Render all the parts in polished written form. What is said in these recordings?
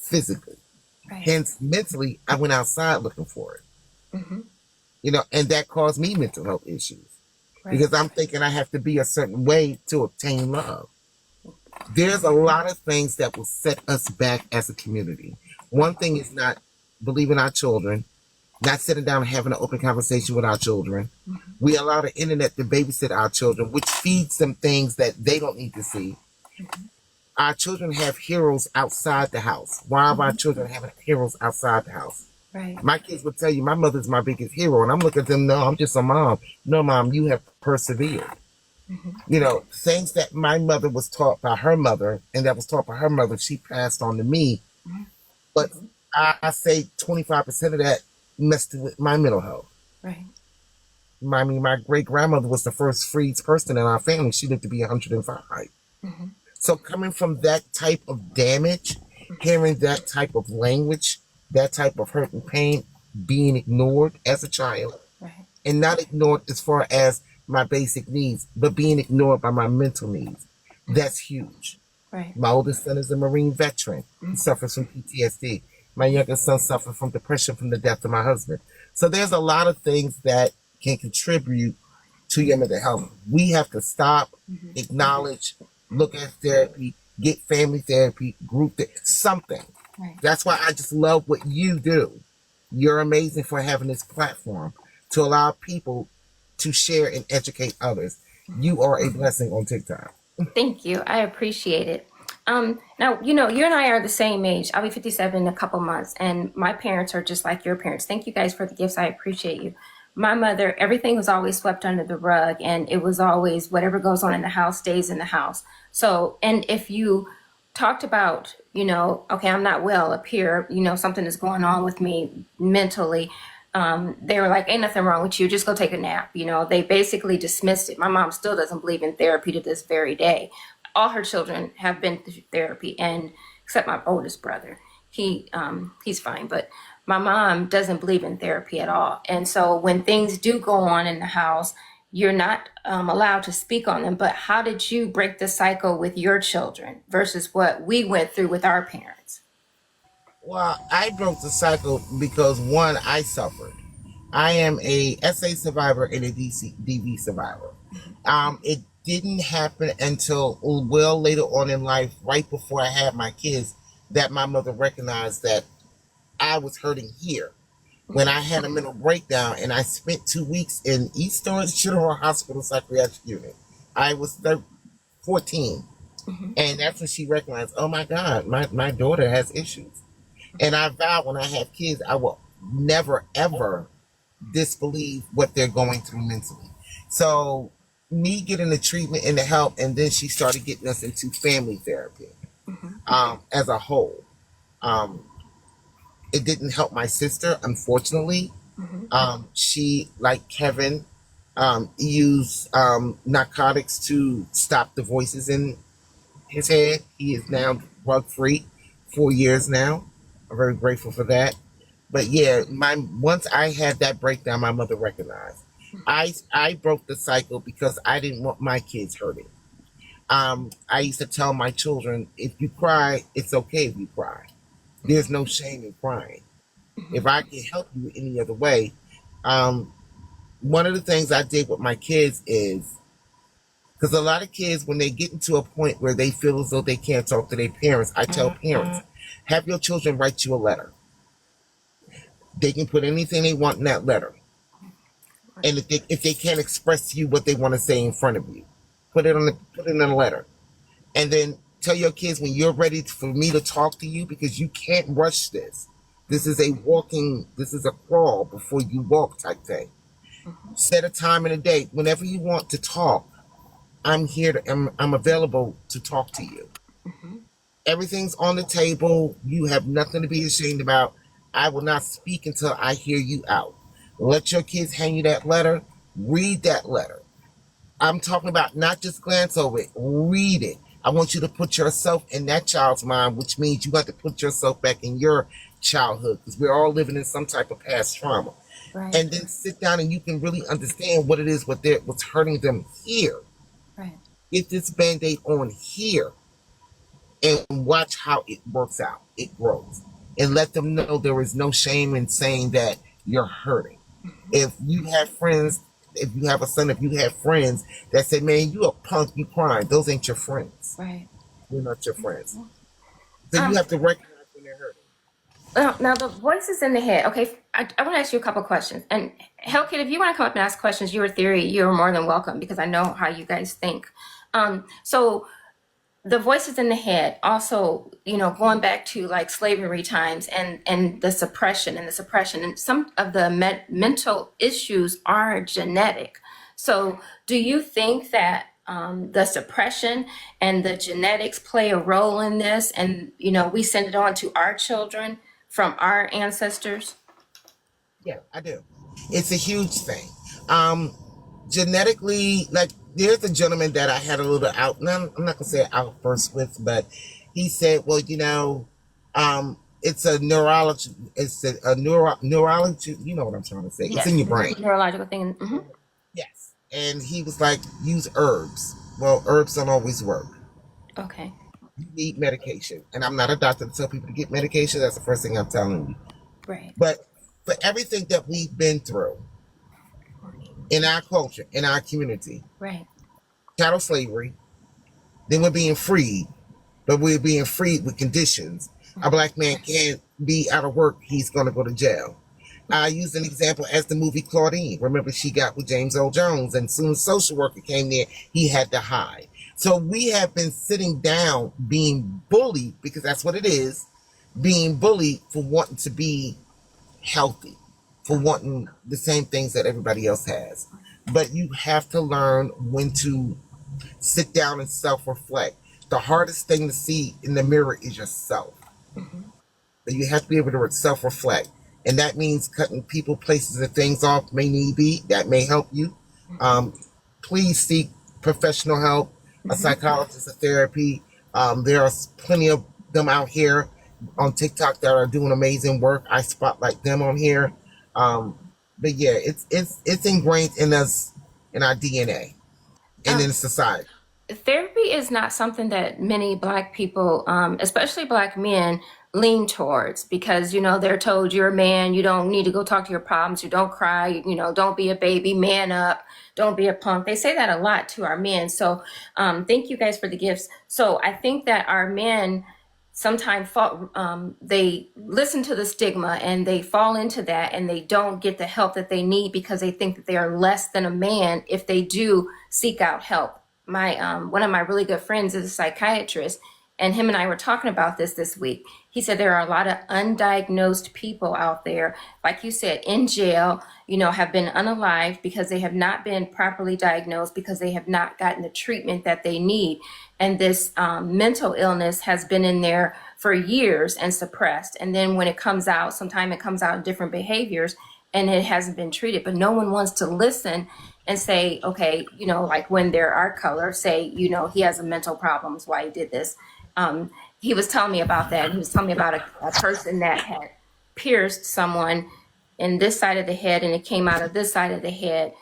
physically. Right. Hence, mentally, I went outside looking for it. Mm-hmm. And that caused me mental health issues Right. because I'm thinking I have to be a certain way to obtain love. There's a lot of things that will set us back as a community. One Right. thing is not believing our children, not sitting down and having an open conversation with our children. Mm-hmm. We allow the internet to babysit our children, which feeds them things that they don't need to see. Mm-hmm. Our children have heroes outside the house. Why are our Mm-hmm. children having heroes outside the house? Right. My kids would tell you, my mother's my biggest hero. And I'm looking at them, no, I'm just a mom. No, mom, you have persevered. Mm-hmm. Things that my mother was taught by her mother and that was taught by her mother, she passed on to me. But Mm-hmm. I say 25% of that messed with my mental health. Right. My great grandmother was the first freed person in our family. She lived to be 105. Mm-hmm. So coming from that type of damage, hearing that type of language, that type of hurt and pain, being ignored as a child, Right. and not ignored as far as my basic needs, but being ignored by my mental needs, that's huge. Right. My oldest son is a Marine veteran. He Mm-hmm. suffers from PTSD. My youngest son suffers from depression from the death of my husband. So there's a lot of things that can contribute to your mental health. We have to stop, Mm-hmm. acknowledge, look at therapy, get family therapy, something. Right. That's why I just love what you do. You're amazing for having this platform to allow people to share and educate others. You are a blessing on TikTok. Thank you. I appreciate it. Now, you and I are the same age. I'll be 57 in a couple months, and my parents are just like your parents. Thank you guys for the gifts. I appreciate you. My mother, everything was always swept under the rug, and it was always whatever goes on in the house stays in the house. So, and if you talked about, okay, I'm not well up here, something is going on with me mentally. They were like, ain't nothing wrong with you. Just go take a nap. They basically dismissed it. My mom still doesn't believe in therapy to this very day. All her children have been through therapy, and except my oldest brother, he's fine. But my mom doesn't believe in therapy at all. And so when things do go on in the house, you're not allowed to speak on them. But how did you break the cycle with your children versus what we went through with our parents? Well, I broke the cycle because one, I suffered. I am a SA survivor and a DV survivor. It didn't happen until well later on in life, right before I had my kids, that my mother recognized that I was hurting here. When I had a mental breakdown and I spent 2 weeks in East Orange General Hospital Psychiatric Unit, I was 14. Mm-hmm. And that's when she recognized, oh my God, my daughter has issues. And I vowed when I have kids, I will never, ever disbelieve what they're going through mentally. So, me getting the treatment and the help, and then she started getting us into family therapy Mm-hmm. as a whole. Um, it didn't help my sister, unfortunately. Mm-hmm. She, like Kevin, used narcotics to stop the voices in his head. He is now drug free, 4 years now. I'm very grateful for that. But yeah, my once I had that breakdown, my mother recognized. I broke the cycle because I didn't want my kids hurting. I used to tell my children, if you cry, it's okay if you cry. There's no shame in crying. Mm-hmm. If I can help you any other way, um, one of the things I did with my kids is because a lot of kids, when they get into a point where they feel as though they can't talk to their parents, I tell parents, have your children write you a letter. They can put anything they want in that letter. And if they can't express to you what they want to say in front of you, put it in a letter. And then tell your kids when you're ready for me to talk to you because you can't rush this. This is a crawl before you walk type thing. Mm-hmm. Set a time and a date. Whenever you want to talk, I'm available to talk to you. Mm-hmm. Everything's on the table. You have nothing to be ashamed about. I will not speak until I hear you out. Let your kids hand you that letter. Read that letter. I'm talking about not just glance over it. Read it. I want you to put yourself in that child's mind, which means you got to put yourself back in your childhood because we're all living in some type of past trauma. Right. And then sit down and you can really understand what it is, what's hurting them here. Right. Get this band-aid on here. and watch how it works out. It grows. And let them know there is no shame in saying that you're hurting. If you have friends, if you have a son, if you have friends that say, man, you a punk, you crying, those ain't your friends. Right. They're not your friends. So you Um, have to recognize when they're hurting. now the voices in the head. Okay, I want to ask you a couple questions. And Hell Kid, if you want to come up and ask questions, your theory, you're more than welcome because I know how you guys think. So the voices in the head also, going back to like slavery times and the suppression and some of the mental issues are genetic. So do you think that the suppression and the genetics play a role in this, and we send it on to our children from our ancestors? Yeah, I do. It's a huge thing. Um, Genetically, like there's a gentleman that I had a little out. No, I'm not gonna say outburst with, but he said, "Well, it's a neurology. It's a neurology. You know what I'm trying to say? It's Yes, in your brain." neurological thing. Yes. And he was like, "Use herbs." Well, herbs don't always work. Okay. You need medication, and I'm not a doctor to tell people to get medication. That's the first thing I'm telling you. Right. But for everything that we've been through in our culture, in our community, Right. chattel slavery, then we're being freed, but we're being freed with conditions. A black man can't be out of work, he's going to go to jail. I use an example as the movie Claudine. Remember, she got with James Earl Jones, and soon as social worker came there, he had to hide. So we have been sitting down being bullied, because that's what it is, being bullied for wanting to be healthy, for wanting the same things that everybody else has. But you have to learn when to sit down and self-reflect. The hardest thing to see in the mirror is yourself. You have to be able to self-reflect, and that means cutting people, places, and things off. May need be that may help you. Um, Please seek professional help, a psychologist, a therapy. There are plenty of them out here on TikTok that are doing amazing work. I spotlight them on here. Um, but yeah, it's ingrained in us, in our DNA, and Um, in society. Therapy is not something that many Black people, especially Black men, lean towards because, they're told you're a man, you don't need to go talk to your problems, you don't cry, don't be a baby, man up, don't be a punk. They say that a lot to our men. So thank you guys for the gifts. So I think that our men sometimes fall, they listen to the stigma and they fall into that and they don't get the help that they need because they think that they are less than a man if they do seek out help. My one of my really good friends is a psychiatrist, and him and I were talking about this week. He said there are a lot of undiagnosed people out there, like you said, in jail, have been unalived because they have not been properly diagnosed, because they have not gotten the treatment that they need. And this mental illness has been in there for years and suppressed. And then when it comes out, sometimes it comes out in different behaviors and it hasn't been treated. But no one wants to listen and say, okay, like when they're our color, say, he has a mental problem, is why he did this. He was telling me about that. He was telling me about a person that had pierced someone in this side of the head, and it came out of this side of the head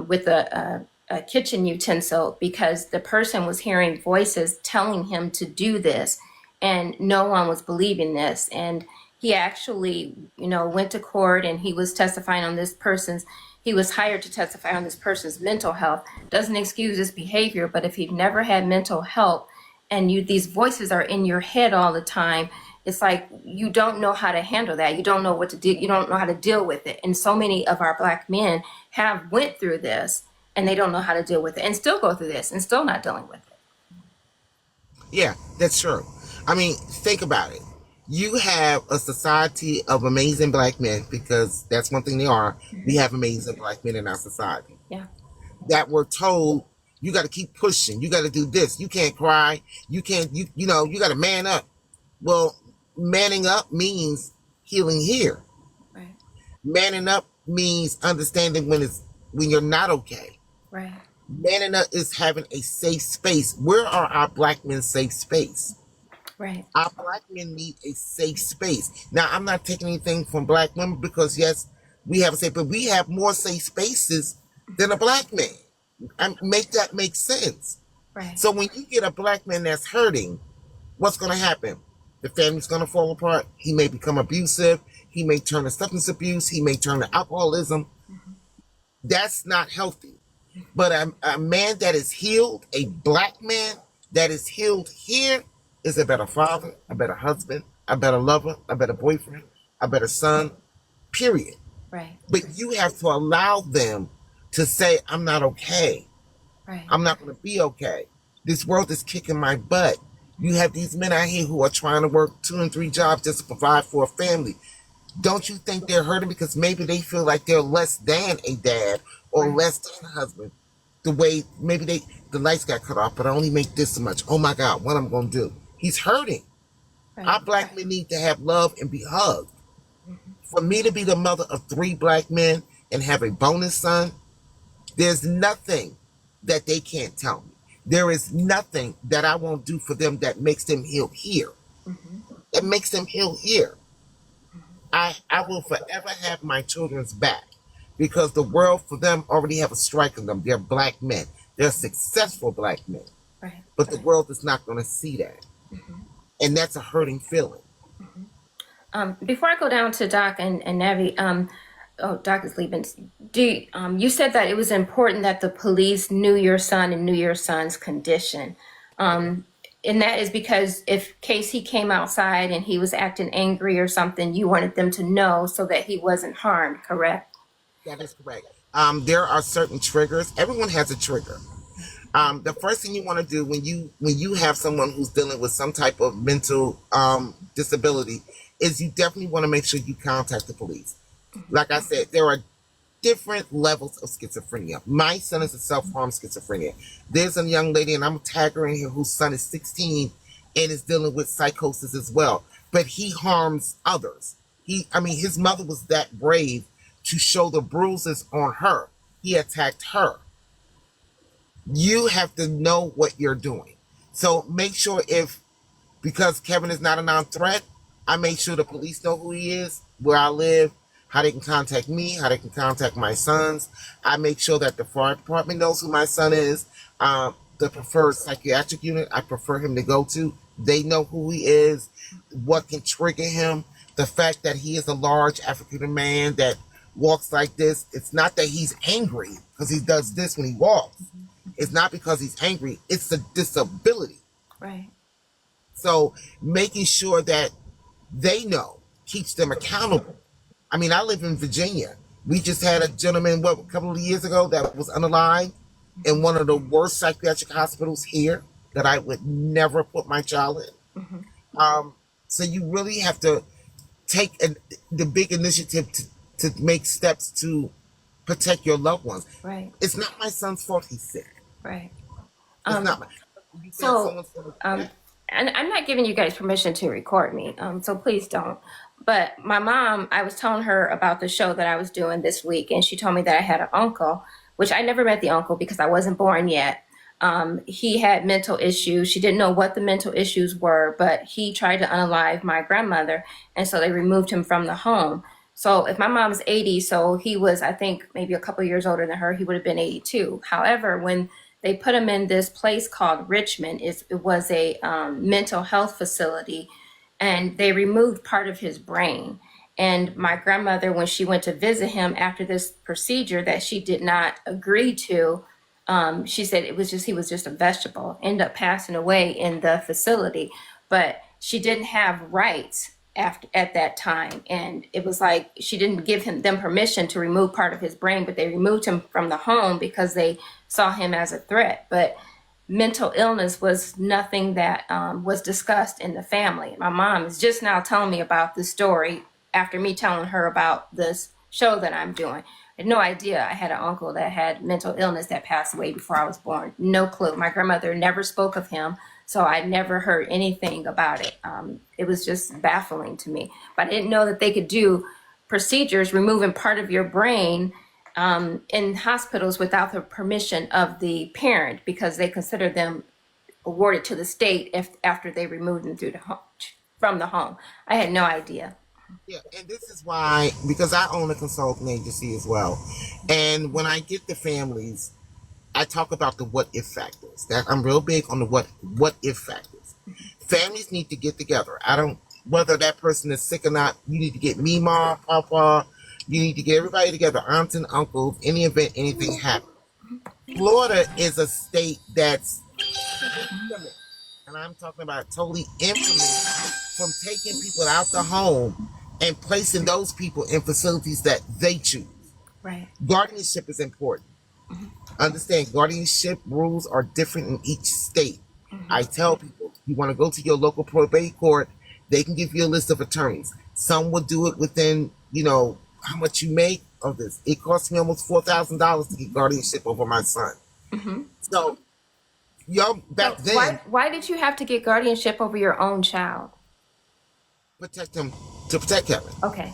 with a kitchen utensil because the person was hearing voices telling him to do this, and no one was believing this. And he actually, went to court and he was testifying on this person's. He was hired to testify on this person's mental health. Doesn't excuse his behavior, but if you've never had mental help and these voices are in your head all the time, it's like you don't know how to handle that. You don't know what to do. You don't know how to deal with it. And so many of our Black men have went through this and they don't know how to deal with it and still go through this and still not dealing with it. Yeah, that's true. I mean, think about it. You have a society of amazing black men, because that's one thing they are. We have amazing black men in our society Yeah. that were told, you got to keep pushing. You got to do this. You can't cry. You can't, you got to man up. Well, manning up means healing here. Right. Manning up means understanding when you're not okay. Right. Manning up is having a safe space. Where are our black men safe space? Right. Our black men need a safe space. Now, I'm not taking anything from black women because, yes, we have a safe, but we have more safe spaces than a black man. And make that make sense. Right. So when you get a black man that's hurting, what's going to happen? The family's going to fall apart. He may become abusive. He may turn to substance abuse. He may turn to alcoholism. That's not healthy. But a man that is healed, a black man that is healed here, is a better father, a better husband, a better lover, a better boyfriend, a better son, period. Right. But you have to allow them to say, I'm not okay. Right. I'm not going to be okay. This world is kicking my butt. You have these men out here who are trying to work 2 and 3 jobs just to provide for a family. Don't you think they're hurting because maybe they feel like they're less than a dad or Right. less than a husband? The way maybe the lights got cut off, but I only make this much. Oh my God, what am I going to do? He's hurting. Right. Our black men need to have love and be hugged. For me to be the mother of 3 black men and have a bonus son, there's nothing that they can't tell me. There is nothing that I won't do for them that makes them heal here. That makes them heal here. I will forever have my children's back because the world for them already have a strike on them. They're black men. They're successful black men. Right. But the world is not going to see that. And that's a hurting feeling. Before I go down to Doc and Navi, Doc is leaving. You said that it was important that the police knew your son and knew your son's condition. And that is because if case he came outside and he was acting angry or something, you wanted them to know so that he wasn't harmed, correct? That is correct. There are certain triggers. Everyone has a trigger. The first thing you want to do when you have someone who's dealing with some type of mental disability is you definitely want to make sure you contact the police. Like I said, there are different levels of schizophrenia. My son is a self-harm schizophrenia. There's a young lady, and I'm a tagger in here, whose son is 16 and is dealing with psychosis as well. But he harms others. His mother was that brave to show the bruises on her. He attacked her. You have to know what you're doing. So make sure because Kevin is not a non-threat, I make sure the police know who he is, where I live, how they can contact me, how they can contact my sons. I make sure that the fire department knows who my son is. The preferred psychiatric unit I prefer him to go to. They know who he is, what can trigger him. The fact that he is a large African man that walks like this, it's not that he's angry because he does this when he walks. It's not because he's angry. It's a disability. Right. So making sure that they know keeps them accountable. I live in Virginia. We just had a gentleman, a couple of years ago that was unalive in one of the worst psychiatric hospitals here that I would never put my child in. So you really have to take the big initiative to make steps to protect your loved ones. Right. It's not my son's fault he's sick. Right. It's not my So, and I'm not giving you guys permission to record me, so please don't. But my mom, I was telling her about the show that I was doing this week, and she told me that I had an uncle, which I never met the uncle because I wasn't born yet. He had mental issues. She didn't know what the mental issues were, but he tried to unalive my grandmother, and so they removed him from the home. So if my mom's 80, so he was, I think, maybe a couple years older than her, he would have been 82. However, when they put him in this place called Richmond, it was a mental health facility, and they removed part of his brain. And my grandmother, when she went to visit him after this procedure that she did not agree to, she said he was just a vegetable, ended up passing away in the facility. But she didn't have rights at that time, and it was like she didn't give them permission to remove part of his brain, but they removed him from the home because they saw him as a threat. But mental illness was nothing that was discussed in the family. My mom is just now telling me about this story after me telling her about this show that I'm doing. I had no idea I had an uncle that had mental illness that passed away before I was born. No clue. My grandmother never spoke of him, so I never heard anything about it. It was just baffling to me. But I didn't know that they could do procedures removing part of your brain in hospitals without the permission of the parent, because they consider them awarded to the state after they removed them from the home. I had no idea. Yeah, and this is why, because I own a consulting agency as well, and when I get the families, I talk about the what if factors. That I'm real big on the what if factors. Families need to get together. I don't, whether that person is sick or not, you need to get Mima, Papa, you need to get everybody together, aunts and uncles, any event, anything happens. Florida is a state that's, and I'm talking about totally infamous from taking people out the home and placing those people in facilities that they choose. Right. Guardianship is important. Understand, guardianship rules are different in each state. I tell people, you want to go to your local probate court, they can give you a list of attorneys. Some will do it within, how much you make of this. It cost me almost $4,000 to get guardianship over my son. So, back So then, why did you have to get guardianship over your own child? protect him, to protect Kevin. Okay.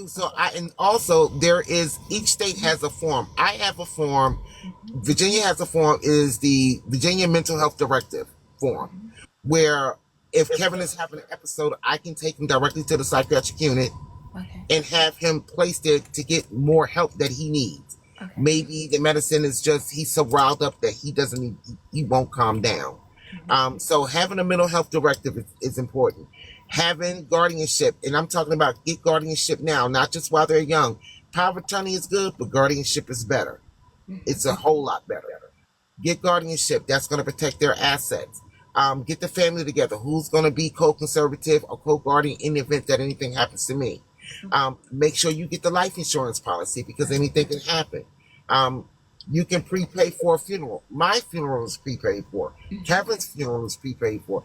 So and also there is, each state has a form. I have a form. Virginia has a form, is the Virginia Mental Health Directive form, where if Kevin is having an episode, I can take him directly to the psychiatric unit Okay. and have him placed there to get more help that he needs. Okay. Maybe the medicine is just, he's so riled up that he won't calm down. So having a mental health directive is important. Having guardianship, and I'm talking about get guardianship now, not just while they're young. Power of attorney is good, but guardianship is better. It's a whole lot better. Get guardianship. That's going to protect their assets. Get the family together. Who's going to be co-conservative or co-guardian in the event that anything happens to me? Make sure you get the life insurance policy, because anything can happen. You can prepay for a funeral. My funeral is prepaid for. Kevin's funeral is prepaid for.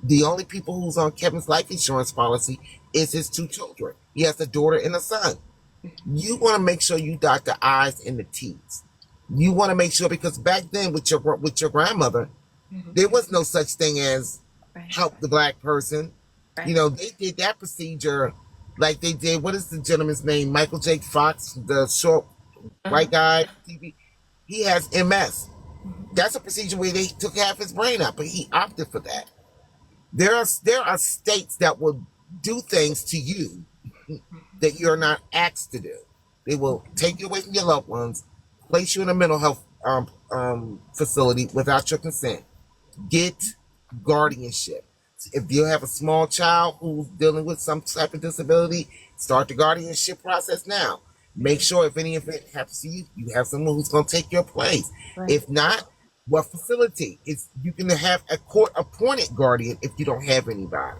The only people who's on Kevin's life insurance policy is his 2 children. He has a daughter and a son. You want to make sure you dot the I's and the T's. You want to make sure, because back then with your grandmother, there was no such thing as Right. help the black person. Right. They did that procedure like they did. What is the gentleman's name? Michael J. Fox, the short white guy, TV. He has MS. That's a procedure where they took half his brain out, but he opted for that. There are states that will do things to you that you're not asked to do. They will take you away from your loved ones, place you in a mental health facility without your consent. Get guardianship. If you have a small child who's dealing with some type of disability, start the guardianship process now. Make sure if any event happens to you, you have someone who's going to take your place. Right. If not, what facility? You can have a court-appointed guardian if you don't have anybody.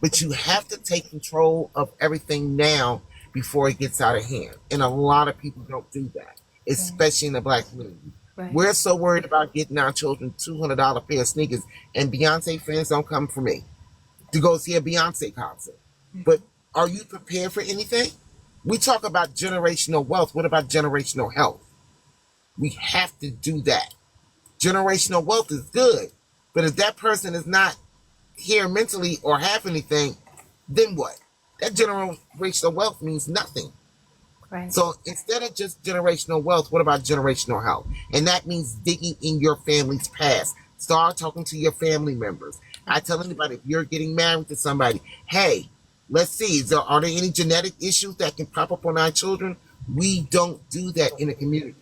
But you have to take control of everything now before it gets out of hand. And a lot of people don't do that, especially in the black community. Right. We're so worried about getting our children $200 pair of sneakers, and Beyonce fans don't come for me to go see a Beyonce concert. But are you prepared for anything? We talk about generational wealth. What about generational health? We have to do that. Generational wealth is good, but if that person is not here mentally or have anything, then what? That generational wealth means nothing. Right. So instead of just generational wealth, what about generational health? And that means digging in your family's past. Start talking to your family members. I tell anybody, if you're getting married to somebody, hey, let's see, are there any genetic issues that can pop up on our children? We don't do that in the community.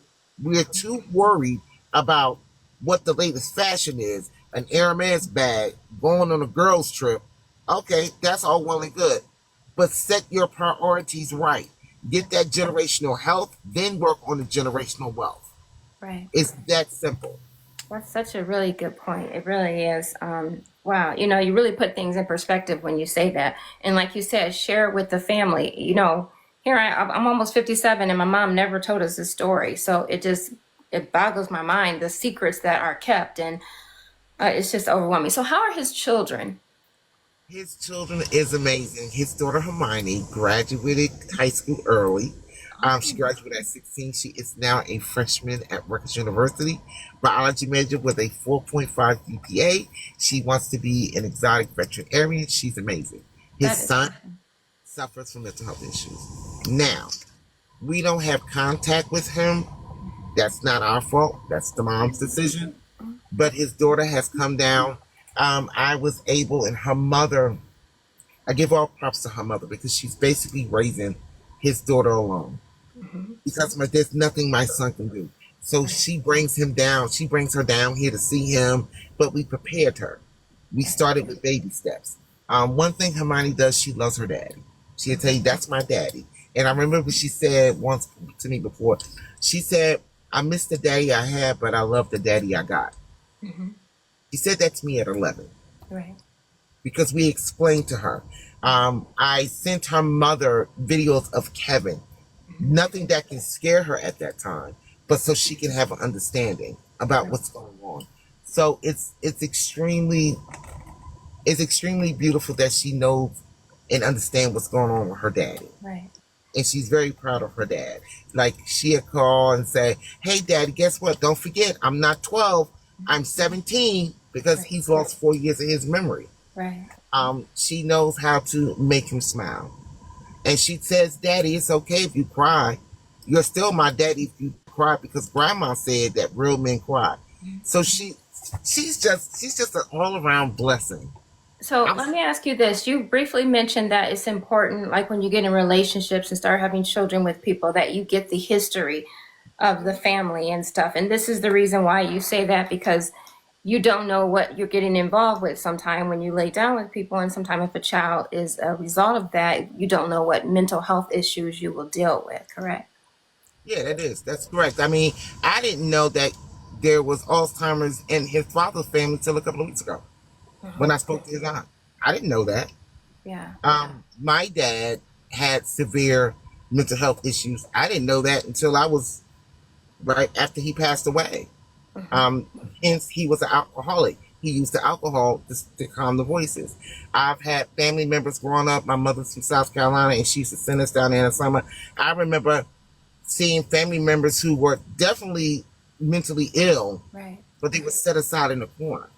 We're too worried about what the latest fashion is, an Hermes bag, going on a girls trip. Okay, that's all well and good. But set your priorities right. Get that generational health, then work on the generational wealth. Right. It's that simple. That's such a really good point. It really is. Wow. You really put things in perspective when you say that. And like you said, share it with the family. Here I'm almost 57 and my mom never told us this story. So it boggles my mind, the secrets that are kept. And it's just overwhelming. So how are his children? His children is amazing. His daughter Hermione graduated high school early. She graduated at 16. She is now a freshman at Rutgers University. Biology major with a 4.5 GPA. She wants to be an exotic veterinarian. She's amazing. His son suffers from mental health issues. Now, we don't have contact with him. That's not our fault. That's the mom's decision. But his daughter has come down. I was able, and her mother, I give all props to her mother because she's basically raising his daughter alone. Because there's nothing my son can do. So she brings him down. She brings her down here to see him, but we prepared her. We started with baby steps. One thing Hermione does, she loves her daddy. She'll tell you, that's my daddy. And I remember she said once to me before, she said, I miss the daddy I had, but I love the daddy I got. Hmm. She said that to me at 11 Right. because we explained to her. I sent her mother videos of Kevin, nothing that can scare her at that time, but so she can have an understanding about Right. what's going on. So it's extremely beautiful that she knows and understand what's going on with her daddy. Right. And she's very proud of her dad. Like she'll call and say, hey daddy, guess what? Don't forget, I'm not 12, I'm 17 because Right. he's lost 4 years of his memory. Right. She knows how to make him smile. And she says, daddy, it's okay if you cry. You're still my daddy if you cry because grandma said that real men cry. So she's just an all around blessing. So I'm let me ask you this. You briefly mentioned that it's important, like when you get in relationships and start having children with people, that you get the history of the family and stuff. And this is the reason why you say that, because you don't know what you're getting involved with sometime when you lay down with people. And sometime if a child is a result of that, you don't know what mental health issues you will deal with, correct? Yeah, that's correct. I mean, I didn't know that there was Alzheimer's in his father's family till a couple of weeks ago when I spoke to his aunt. I didn't know that. Yeah. My dad had severe mental health issues. I didn't know that until I was right after he passed away. Um, Hence, he was an alcoholic. He used the alcohol to calm the voices. I've had family members growing up. My mother's from South Carolina, and she used to send us down there in the summer. I remember seeing family members who were definitely mentally ill, Right. but they were set aside in the corner.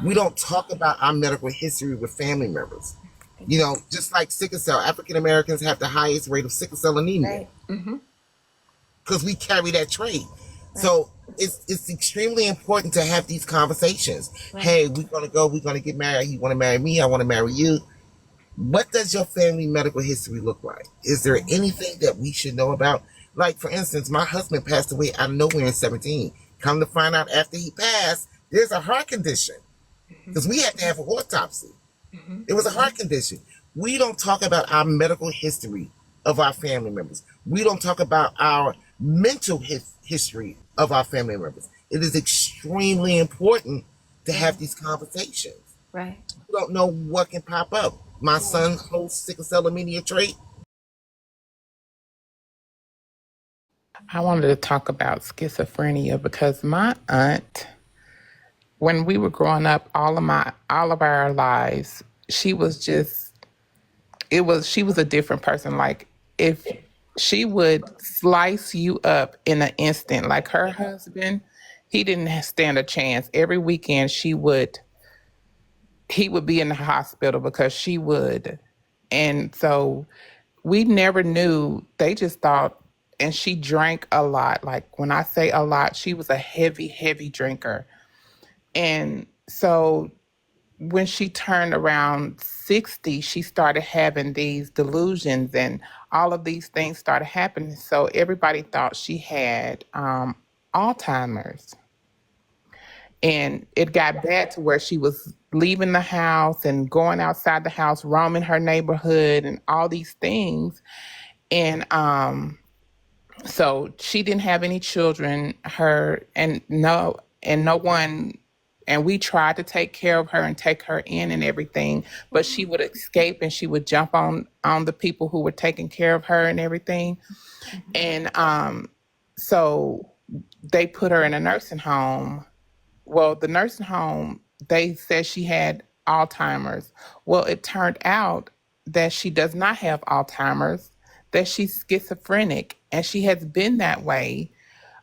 We don't talk about our medical history with family members. Just like sickle cell, African Americans have the highest rate of sickle cell anemia Right. Mm-hmm. because we carry that trait. Right. So it's extremely important to have these conversations. Right. Hey, we're gonna get married. You want to marry me? I want to marry you. What does your family medical history look like? Is there anything that we should know about? Like, for instance, my husband passed away out of nowhere in 17. Come to find out after he passed, there's a heart condition because we had to have an autopsy. Mm-hmm. It was a heart condition. We don't talk about our medical history of our family members. We don't talk about our mental history of our family members. It is extremely important to have these conversations. Right. You don't know what can pop up. My son holds sickle cell anemia trait. I wanted to talk about schizophrenia because my aunt, when we were growing up, all of our lives, she was just she was a different person. Like if she would slice you up in an instant, like her husband, he didn't stand a chance. Every weekend he would be in the hospital because she would. And so we never knew. They just thought, and she drank a lot. Like when I say a lot, she was a heavy, heavy drinker. And so when she turned around 60, she started having these delusions and all of these things started happening. So everybody thought she had Alzheimer's. And it got bad to where she was leaving the house and going outside the house, roaming her neighborhood and all these things. And so she didn't have any children, her and no one, and we tried to take care of her and take her in and everything, but she would escape and she would jump on the people who were taking care of her and everything. And so they put her in a nursing home. Well, the nursing home, they said she had Alzheimer's. Well, it turned out that she does not have Alzheimer's, that she's schizophrenic, and she has been that way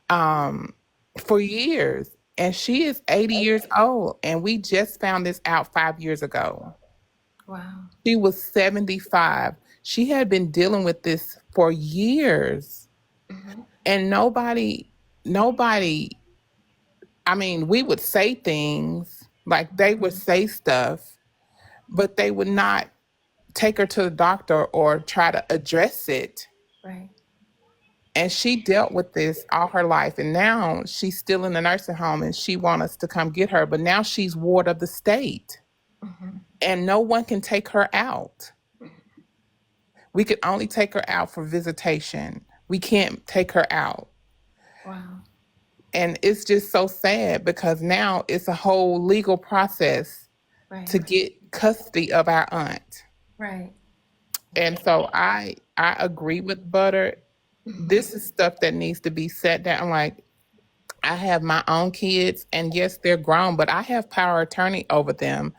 um, for years. And she is 80 years old, and we just found this out 5 years ago. Wow. She was 75. She had been dealing with this for years, Mm-hmm. and nobody, I mean, we would say things like they would say stuff, but they would not take her to the doctor or try to address it. Right. And she dealt with this all her life. And now she's still in the nursing home and she wants us to come get her. But now she's ward of the state. and no one can take her out. We could only take her out for visitation. We can't take her out. Wow. And it's just so sad because now it's a whole legal process Right. to get custody of our aunt. Right. And so I agree with Butter. This is stuff that needs to be set down. Like, I have my own kids, and yes, they're grown, but I have power of attorney over them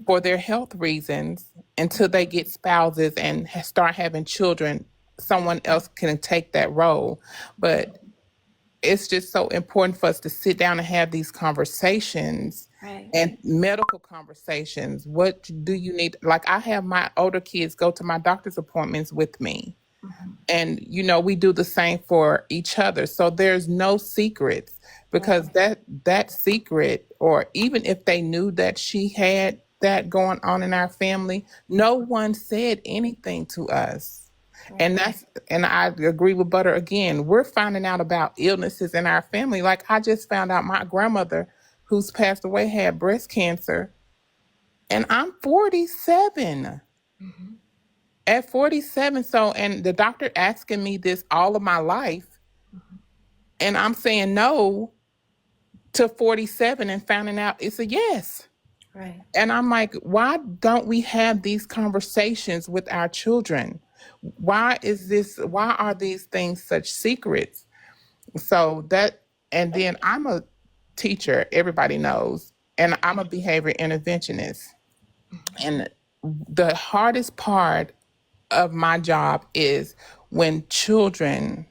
for their health reasons until they get spouses and start having children. Someone else can take that role. But it's just so important for us to sit down and have these conversations Right. and medical conversations. What do you need? Like, I have my older kids go to my doctor's appointments with me. And we do the same for each other. So there's no secrets, because that secret, or even if they knew that she had that going on in our family, no one said anything to us. And I agree with Butter again. We're finding out about illnesses in our family. Like, I just found out my grandmother, who's passed away, had breast cancer, and I'm 47. At 47. So, and the doctor asking me this all of my life, and I'm saying no to 47 and finding out it's a yes. Right. And I'm like, why don't we have these conversations with our children? Why are these things such secrets? So that, and then I'm a teacher, everybody knows, and I'm a behavior interventionist. And the hardest part of my job is when children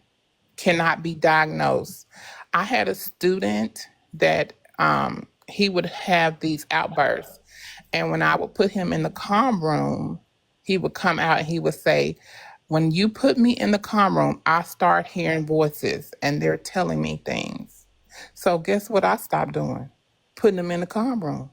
cannot be diagnosed. I had a student that he would have these outbursts, and when I would put him in the calm room, he would come out and he would say, "When you put me in the calm room, I start hearing voices and they're telling me things." So guess what I stopped doing? Putting him in the calm room.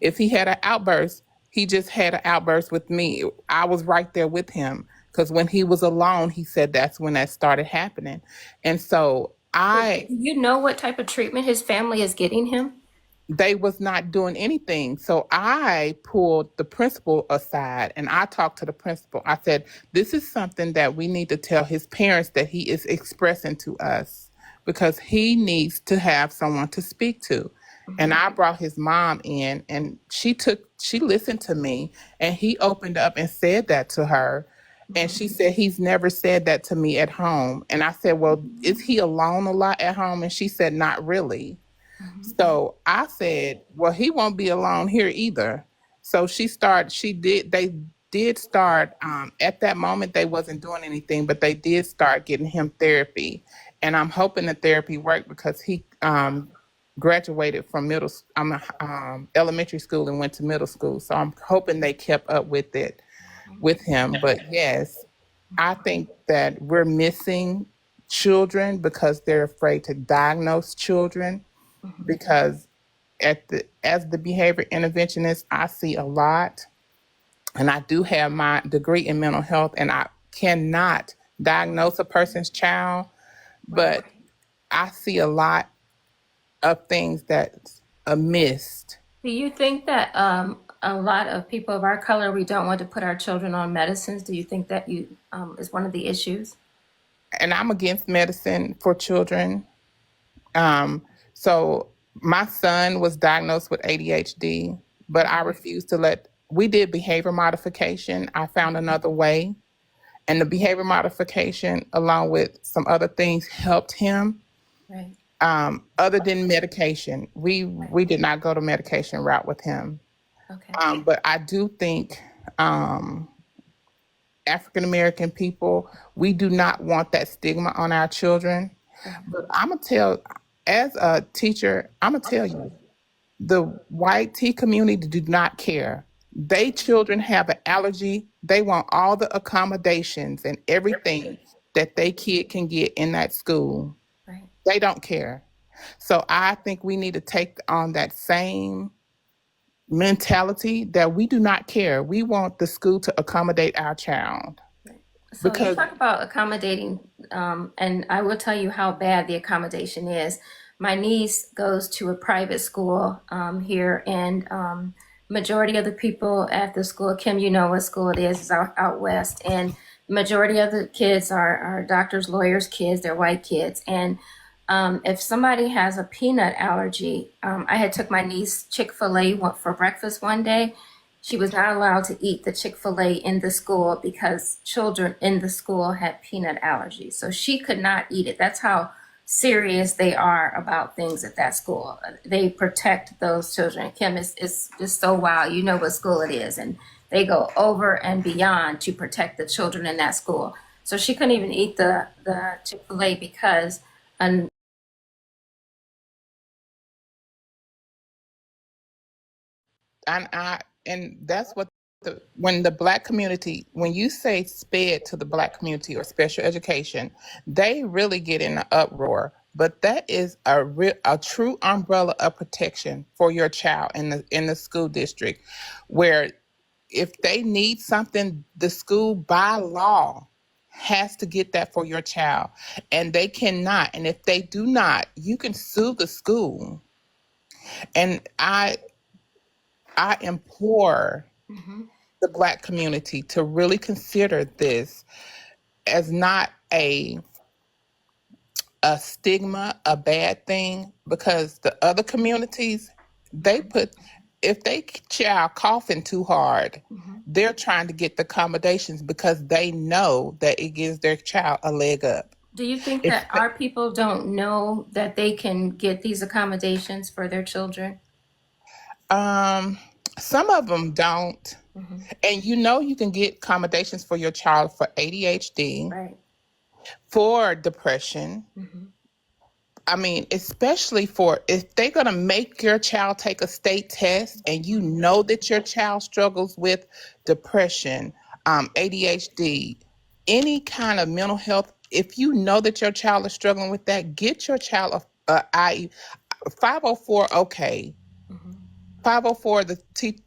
If he had an outburst, he just had an outburst with me. I was right there with him, because when he was alone, he said that's when that started happening. And so Do you know what type of treatment his family is getting him? they was not doing anything. So I pulled the principal aside and I talked to the principal. I said, this is something that we need to tell his parents that he is expressing to us, because he needs to have someone to speak to. And I brought his mom in, and she listened to me, and he opened up and said that to her. And she said, he's never said that to me at home. And I said, well, is he alone a lot at home? And she said, not really. So I said, well, he won't be alone here either. So they did start, at that moment, they wasn't doing anything, but they did start getting him therapy. And I'm hoping the therapy worked, because he graduated from elementary school and went to middle school. So I'm hoping they kept up with it with him. But yes, I think that we're missing children because they're afraid to diagnose children, because as the behavior interventionist, I see a lot, and I do have my degree in mental health, and I cannot diagnose a person's child, but I see a lot of things that's amiss. Do you think that a lot of people of our color, we don't want to put our children on medicines? Do you think that is one of the issues? And I'm against medicine for children. So my son was diagnosed with ADHD, but I refused to we did behavior modification. I found another way, and the behavior modification, along with some other things, helped him. Right. Other than medication, we did not go the medication route with him. Okay. But I do think African American people, we do not want that stigma on our children. But as a teacher, I'm gonna tell you, the white tea community do not care. They children have an allergy. They want all the accommodations and everything that they kid can get in that school. Right. They don't care. So I think we need to take on that same mentality, that we do not care. We want the school to accommodate our child. So you Because talk about accommodating, and I will tell you how bad the accommodation is. My niece goes to a private school here, and majority of the people at the school, Kim, you know what school it is out west, and the majority of the kids are doctors, lawyers, kids. They're white kids, and if somebody has a peanut allergy, I had took my niece Chick-fil-A for breakfast one day. She was not allowed to eat the Chick-fil-A in the school because children in the school had peanut allergies. So she could not eat it. That's how serious they are about things at that school. They protect those children. Kim, is just so wild. You know what school it is. And they go over and beyond to protect the children in that school. So she couldn't even eat the Chick-fil-A because an And that's what when the black community, when you say sped to the black community or special education, they really get in an uproar. But that is a true umbrella of protection for your child in the school district, where if they need something, the school by law has to get that for your child, and they cannot. And if they do not, you can sue the school. And I implore the black community to really consider this as not a stigma, a bad thing, because the other communities, they put, if they child coughing too hard, they're trying to get the accommodations because they know that it gives their child a leg up. Do you think If that our people don't know that they can get these accommodations for their children? Some of them don't, and you can get accommodations for your child for ADHD, Right. for depression. I mean, especially for if they're going to make your child take a state test and you know that your child struggles with depression, ADHD, any kind of mental health, if you know that your child is struggling with that, get your child a 504, okay. 504,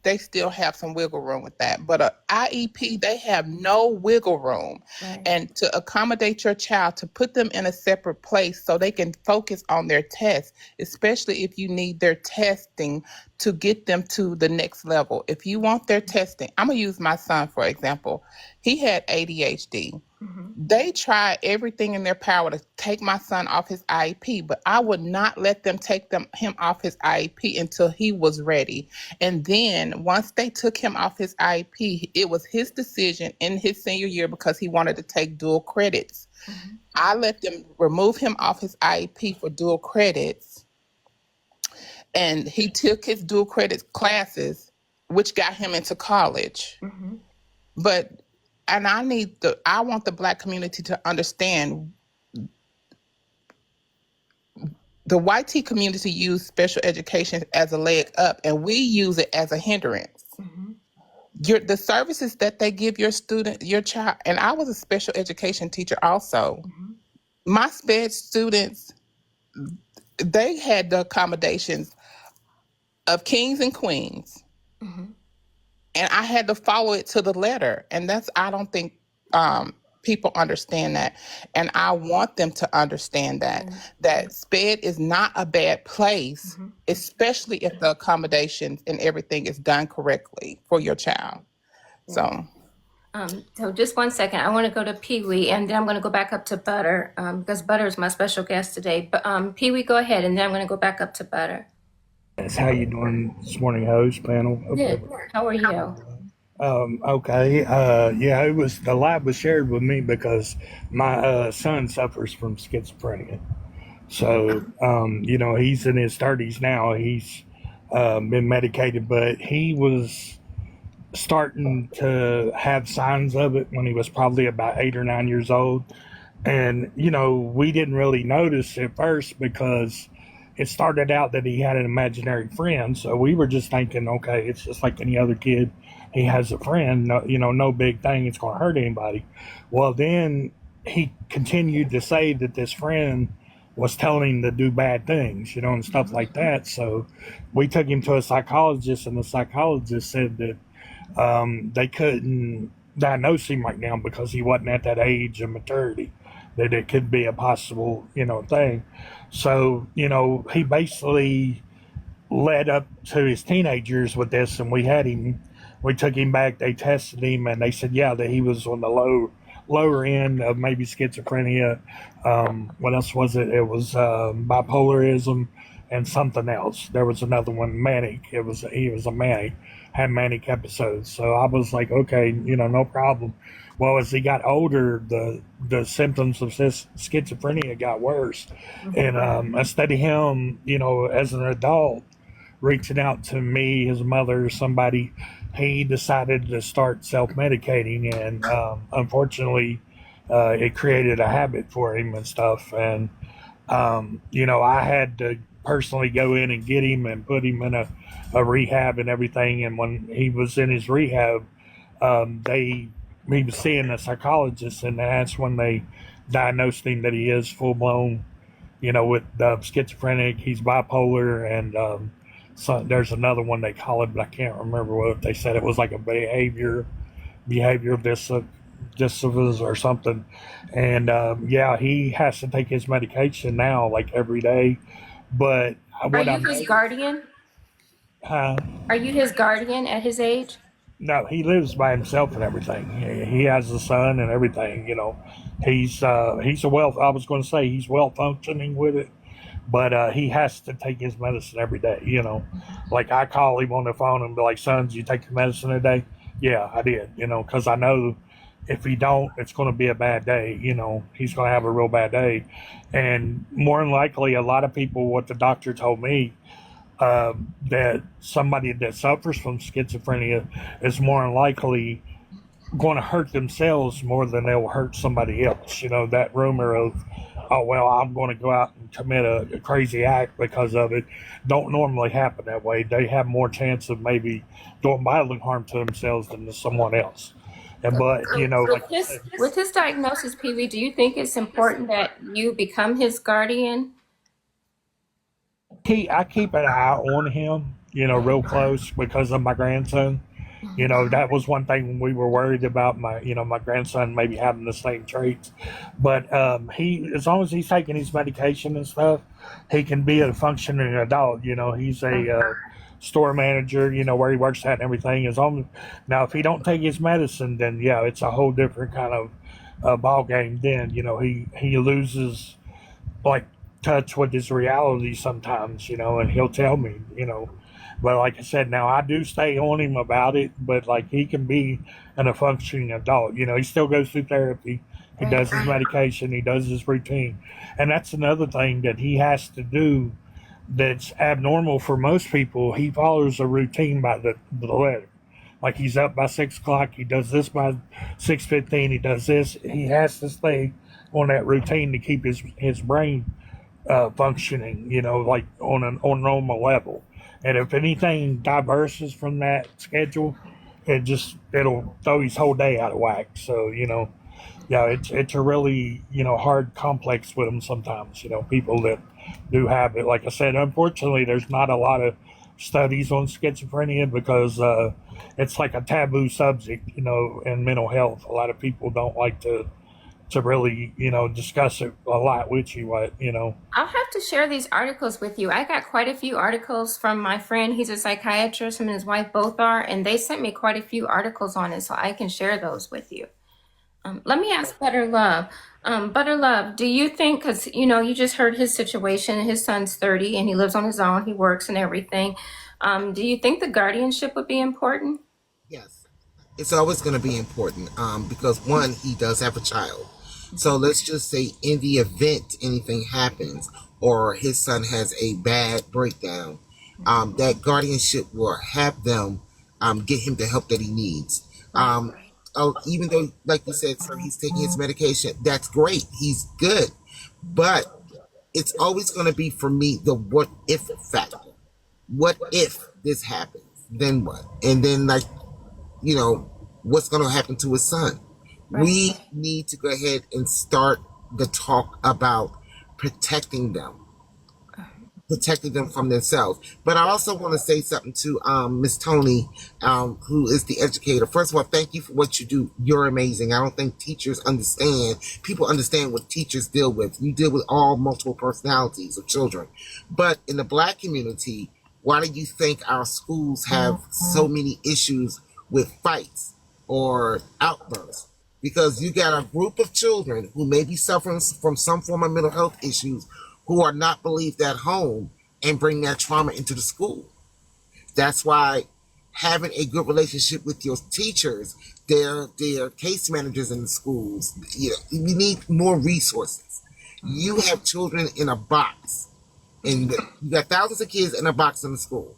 they still have some wiggle room with that. But a IEP, they have no wiggle room. Right. And to accommodate your child, to put them in a separate place so they can focus on their tests, especially if you need their testing to get them to the next level. If you want their testing, I'm going to use my son, for example. He had ADHD. They tried everything in their power to take my son off his IEP, but I would not let them take him off his IEP until he was ready. And then once they took him off his IEP, it was his decision in his senior year because he wanted to take dual credits. I let them remove him off his IEP for dual credits, and he took his dual credits classes, which got him into college. But I want the black community to understand the white tea community use special education as a leg up, and we use it as a hindrance. The services that they give your child, and I was a special education teacher also. My sped students, they had the accommodations of kings and queens. And I had to follow it to the letter. And I don't think people understand that. And I want them to understand that SPED is not a bad place, especially if the accommodations and everything is done correctly for your child. So just 1 second. I want to go to Pee Wee, and then I'm going to go back up to Butter because Butter is my special guest today. But Pee Wee, go ahead, and then I'm going to go back up to Butter. That's how you doing this morning, host panel? Good. How are you? Okay. Yeah, the lab was shared with me because my son suffers from schizophrenia. So, he's in his 30s now. He's been medicated, but he was starting to have signs of it when he was probably about 8 or 9 years old. And, we didn't really notice at first because it started out that he had an imaginary friend. So we were just thinking, okay, it's just like any other kid. He has a friend, no big thing. It's going to hurt anybody. Well, then he continued to say that this friend was telling him to do bad things, and stuff like that. So we took him to a psychologist, and the psychologist said that they couldn't diagnose him right now because he wasn't at that age of maturity, that it could be a possible, thing. So, he basically led up to his teenage years with this, and we took him back, they tested him, and they said, yeah, that he was on the lower end of maybe schizophrenia. What else was it? It was bipolarism and something else. There was another one, manic. He was a manic, had manic episodes. So I was like, okay, no problem. Well, as he got older, the symptoms of schizophrenia got worse, and instead of him, as an adult, reaching out to me, his mother, or somebody, he decided to start self-medicating, and unfortunately, it created a habit for him and stuff. And I had to personally go in and get him and put him in a rehab and everything. And when he was in his rehab, he was seeing a psychologist, and that's when they diagnosed him that he is full blown, with schizophrenic. He's bipolar, and so there's another one they call it, but I can't remember what they said. It was like a behavior disorders or something. And he has to take his medication now, like every day. But Are what you I'm his guardian? uh, Are you his guardian at his age? no, he lives by himself and everything. He has a son and everything. He's a well. I was going to say he's well functioning with it, but he has to take his medicine every day. Like I call him on the phone and be like, "Son, did you take your medicine today?" Yeah, I did. Because I know if he don't, it's going to be a bad day. He's going to have a real bad day, and more than likely, a lot of people. What the doctor told me. That somebody that suffers from schizophrenia is more than likely going to hurt themselves more than they'll hurt somebody else. That rumor of, oh, well, I'm going to go out and commit a crazy act because of it, don't normally happen that way. They have more chance of maybe doing bodily harm to themselves than to someone else. But, like With his diagnosis, PV, do you think it's important that you become his guardian? I keep an eye on him, real close because of my grandson. That was one thing we were worried about my grandson maybe having the same traits. But he, as long as he's taking his medication and stuff, he can be a functioning adult. He's a store manager, where he works at and everything. Now, if he don't take his medicine, then yeah, it's a whole different kind of ball game. Then he loses like touch with his reality sometimes, and he'll tell me, but like I said, now I do stay on him about it, but like he can be a functioning adult, he still goes through therapy, he does his medication, he does his routine. And that's another thing that he has to do that's abnormal for most people. He follows a routine by the letter. Like he's up by 6 o'clock, he does this by 6:15, he does this. He has to stay on that routine to keep his brain functioning, like on a normal level. And if anything diverses from that schedule, it'll throw his whole day out of whack. So, it's a really, hard complex with them sometimes, people that do have it. Like I said, unfortunately, there's not a lot of studies on schizophrenia because it's like a taboo subject, in mental health. A lot of people don't like to really, discuss it a lot with you, I'll have to share these articles with you. I got quite a few articles from my friend. He's a psychiatrist, him and his wife both are, and they sent me quite a few articles on it, so I can share those with you. Let me ask Butter Love. Butter Love, do you think, because, you just heard his situation, his son's 30 and he lives on his own, he works and everything. Do you think the guardianship would be important? Yes, it's always going to be important because one, he does have a child. So let's just say in the event anything happens or his son has a bad breakdown, that guardianship will have them get him the help that he needs. Even though, like you said, sir, he's taking his medication, that's great. He's good. But it's always going to be, for me, the what if factor. What if this happens? Then what? And then, what's going to happen to his son? Right. We need to go ahead and start the talk about protecting them from themselves. But I also want to say something to Miss Tony, who is the educator. First of all, thank you for what you do. You're amazing. I don't think people understand what teachers deal with. You deal with all multiple personalities of children. But in the Black community, Why do you think our schools have so many issues with fights or outbursts? Because you got a group of children who may be suffering from some form of mental health issues who are not believed at home and bring that trauma into the school. That's why having a good relationship with your teachers, their case managers in the schools, you need more resources. You have children in a box, and you got thousands of kids in a box in the school.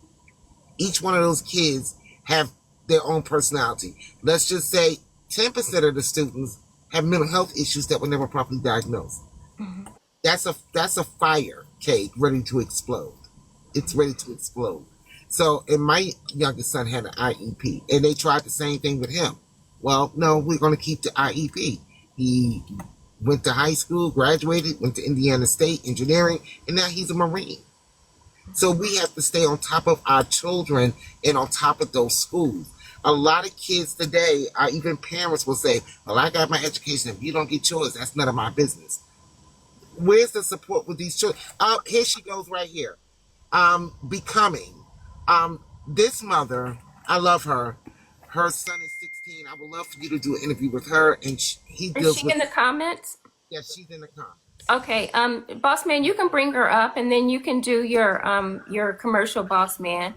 Each one of those kids have their own personality. Let's just say 10% of the students have mental health issues that were never properly diagnosed. That's a fire cake ready to explode. It's ready to explode. So, and my youngest son had an IEP, and they tried the same thing with him. Well, no, we're going to keep the IEP. He went to high school, graduated, went to Indiana State Engineering, and now he's a Marine. So we have to stay on top of our children and on top of those schools. A lot of kids today, even parents will say, well, I got my education. If you don't get yours, that's none of my business. Where's the support with these children? Here she goes right here. Becoming. This mother, I love her. Her son is 16. I would love for you to do an interview with her. And he Is deals she with. in the comments? Yes, she's in the comments. Okay, boss man, you can bring her up, and then you can do your commercial, boss man.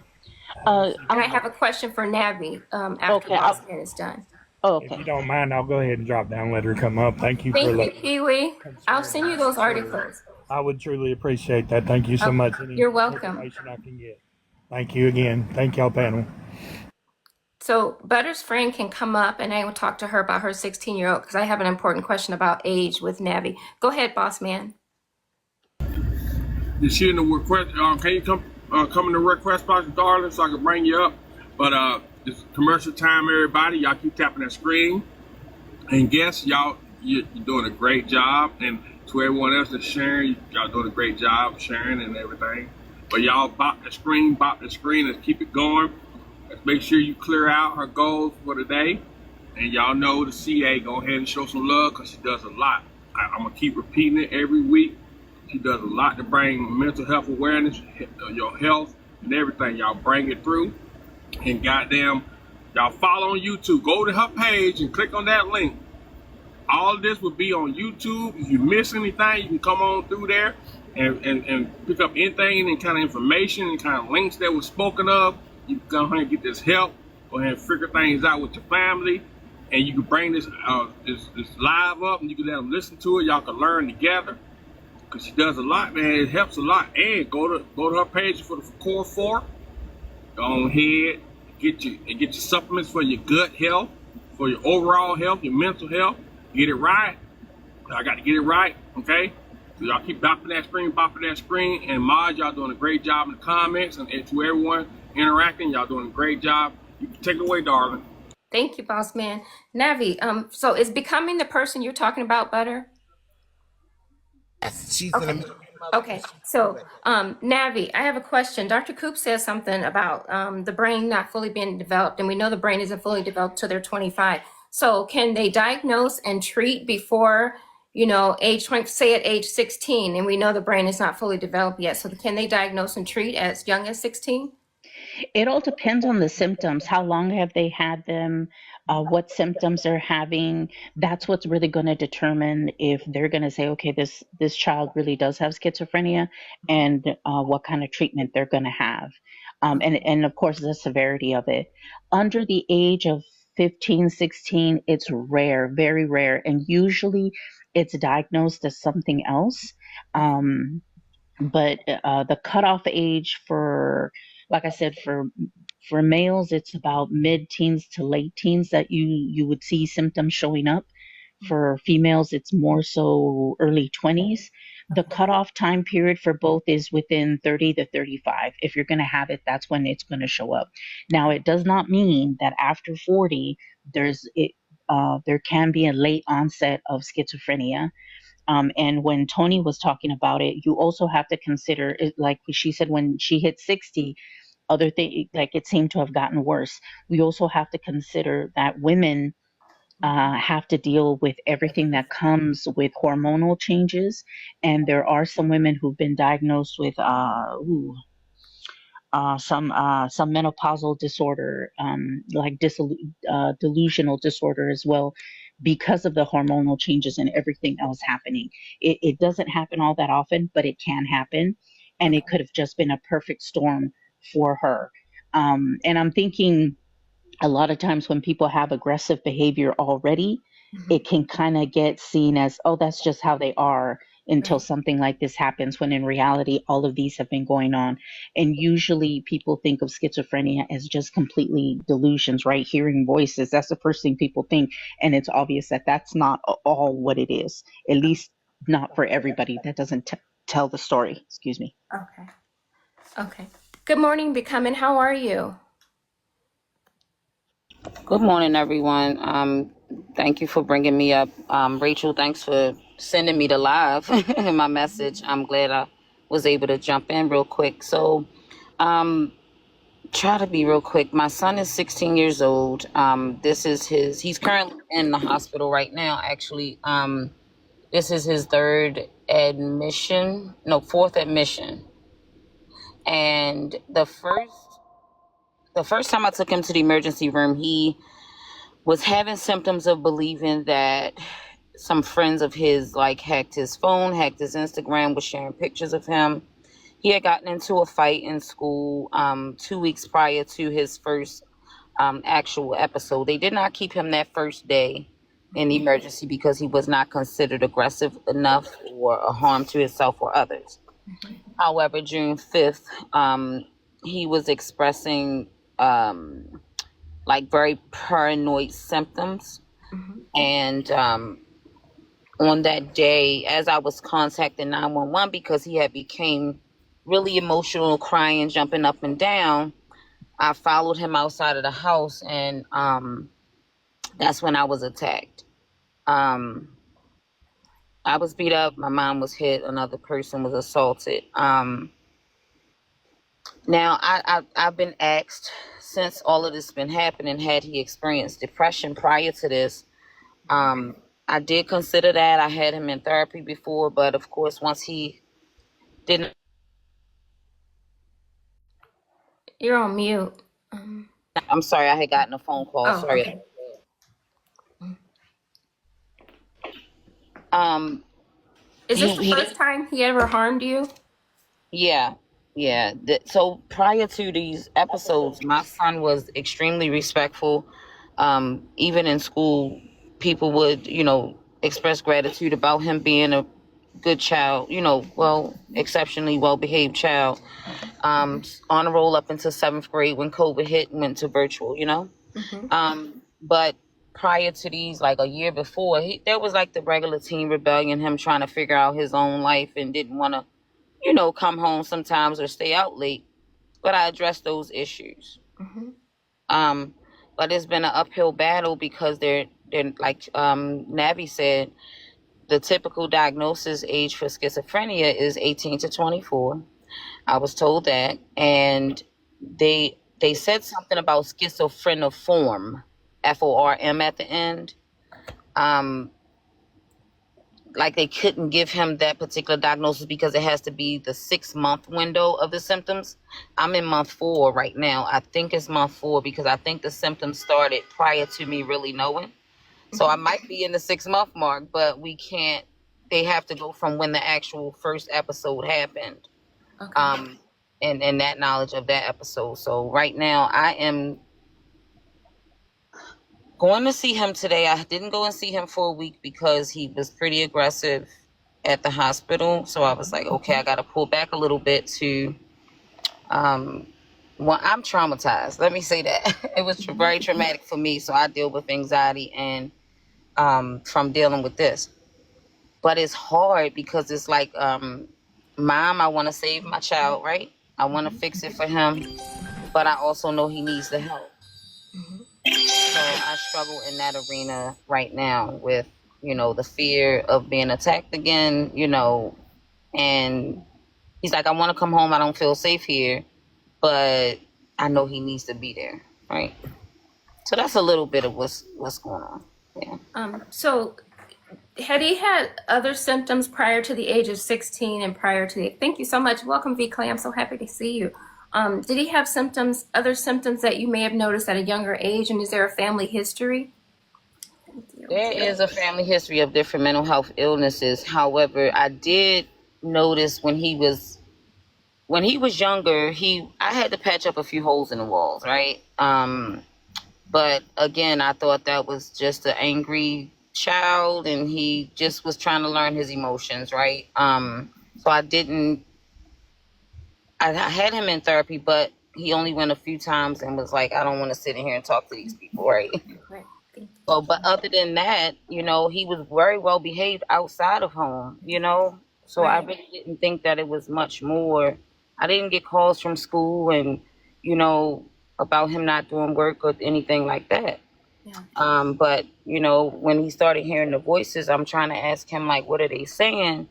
And I have a question for Navi after Okay. boss man is done. Oh, If you okay. don't mind, I'll go ahead and drop down, let her come up. Thank you for Thank you, letting Pee Wee. I'll send you those articles. I would truly appreciate that. Thank you so much. Any You're welcome. information I can get. Thank you again. Thank y'all, panel. So Butter's friend can come up, and I will talk to her about her 16-year-old because I have an important question about age with Navi. Go ahead, boss man. Is she in the request? Can you come in the request box, darling, so I can bring you up? But it's commercial time, everybody. Y'all keep tapping that screen. And guess you're doing a great job. And to everyone else that's sharing, y'all doing a great job sharing and everything. But y'all bop the screen, and keep it going. Let's make sure you clear out her goals for today. And y'all know the CA, go ahead and show some love because she does a lot. I'm going to keep repeating it every week. She does a lot to bring mental health awareness, your health, and everything. Y'all bring it through. And goddamn, y'all follow on YouTube. Go to her page and click on that link. All of this will be on YouTube. If you miss anything, you can come on through there and pick up anything and kind of information and kind of links that were spoken of. You can go ahead and get this help. Go ahead and figure things out with your family. And you can bring this live up and you can let them listen to it. Y'all can learn together. Because she does a lot, man. It helps a lot. And go to her page for the Core 4. Go on ahead, get your supplements for your gut health, for your overall health, your mental health. Get it right. I got to get it right, okay? So y'all keep bopping that screen. And Maj, y'all doing a great job in the comments. And to everyone interacting, y'all doing a great job. You can take it away, darling. Thank you, boss man. Navi, so is becoming the person you're talking about, Butter? Yes, she's in the middle. Okay, so Navi, I have a question. Dr. Coop says something about the brain not fully being developed, and we know the brain isn't fully developed till they're 25. So can they diagnose and treat before, age 20, say at age 16, and we know the brain is not fully developed yet. So can they diagnose and treat as young as 16? It all depends on the symptoms. How long have they had them? What symptoms they're having? That's what's really going to determine if they're going to say, okay, this child really does have schizophrenia, and what kind of treatment they're going to have. And of course, the severity of it. Under the age of 15, 16, it's rare, very rare. And usually it's diagnosed as something else. But the cutoff age for, like I said, for males, it's about mid-teens to late teens that you would see symptoms showing up. For females, it's more so early 20s. The cutoff time period for both is within 30 to 35. If you're going to have it, that's when it's going to show up. Now, it does not mean that after 40, there can be a late onset of schizophrenia. And when Tony was talking about it, you also have to consider, like she said, when she hit 60, other thing, like it seemed to have gotten worse. We also have to consider that women have to deal with everything that comes with hormonal changes. And there are some women who've been diagnosed with some menopausal disorder, like delusional disorder as well, because of the hormonal changes and everything else happening. It doesn't happen all that often, but it can happen, and it could have just been a perfect storm for her. And I'm thinking a lot of times when people have aggressive behavior already, Mhm. it can kind of get seen as, oh, that's just how they are, until Right. something like this happens, when in reality, all of these have been going on. And usually people think of schizophrenia as just completely delusions, right? Hearing voices, that's the first thing people think. And it's obvious that that's not all what it is, at least not for everybody. That doesn't tell the story. Excuse me. Okay. Okay. Good morning, Becoming. How are you? Good morning, everyone. Thank you for bringing me up. Rachel, thanks for sending me the live in my message. I'm glad I was able to jump in real quick. So, try to be real quick. My son is 16 years old. He's currently in the hospital right now, actually. This is his fourth admission. And the first time I took him to the emergency room, he was having symptoms of believing that some friends of his like hacked his phone, hacked his Instagram, was sharing pictures of him. He had gotten into a fight in school 2 weeks prior to his first actual episode. They did not keep him that first day in the emergency because he was not considered aggressive enough or a harm to himself or others. However, June 5th, he was expressing like very paranoid symptoms. And on that day, as I was contacting 911 because he had became really emotional, crying, jumping up and down, I followed him outside of the house, and that's when I was attacked. Um, I was beat up. My mom was hit. Another person was assaulted. Now, I've been asked since all of this been happening, had he experienced depression prior to this? I did consider that. I had him in therapy before, but of course, once he didn't, You're on mute. I'm sorry, I had gotten a phone call. Oh, Sorry. okay. Um, Is this the he first time he ever harmed you? Yeah, yeah. So prior to these episodes, my son was extremely respectful. Even in school, people would, express gratitude about him being a good child, exceptionally well behaved child. On a roll up into seventh grade when COVID hit and went to virtual. But prior to these, like a year before, there was like the regular teen rebellion, him trying to figure out his own life and didn't want to come home sometimes or stay out late. But I addressed those issues. Um, but it's been an uphill battle because they're like Navi said, the typical diagnosis age for schizophrenia is 18 to 24. I was told that, and they said something about schizophreniform, FORM at the end. Like they couldn't give him that particular diagnosis because it has to be the 6-month window of the symptoms. I'm in month 4 right now. I think it's month 4 because I think the symptoms started prior to me really knowing. So I might be in the 6-month mark, but they have to go from when the actual first episode happened. Okay. And that knowledge of that episode. So right now I am going to see him today. I didn't go and see him for a week because he was pretty aggressive at the hospital. So I was like, okay, I got to pull back a little bit to, I'm traumatized. Let me say that. It was very traumatic for me. So I deal with anxiety and from dealing with this. But it's hard because it's like, Mom, I want to save my child, right? I want to fix it for him. But I also know he needs the help. So I struggle in that arena right now with, the fear of being attacked again, and he's like, I want to come home. I don't feel safe here, but I know he needs to be there. Right. So that's a little bit of what's going on. Yeah. So had he had other symptoms prior to the age of 16 and prior to thank you so much. Welcome, V Clay. I'm so happy to see you. Did he have symptoms, other symptoms that you may have noticed at a younger age? And is there a family history? There is a family history of different mental health illnesses. However, I did notice when he was younger, I had to patch up a few holes in the walls, right? But again, I thought that was just an angry child, and he just was trying to learn his emotions, right? So I had him in therapy, but he only went a few times and was like, I don't want to sit in here and talk to these people, right? Right. Thank you. So, but other than that, you know, he was very well behaved outside of home, you know? So I Right. really didn't think that it was much more. I didn't get calls from school and, you know, about him not doing work or anything like that. Yeah. But, you know, when he started hearing the voices, I'm trying to ask him, like, what are they saying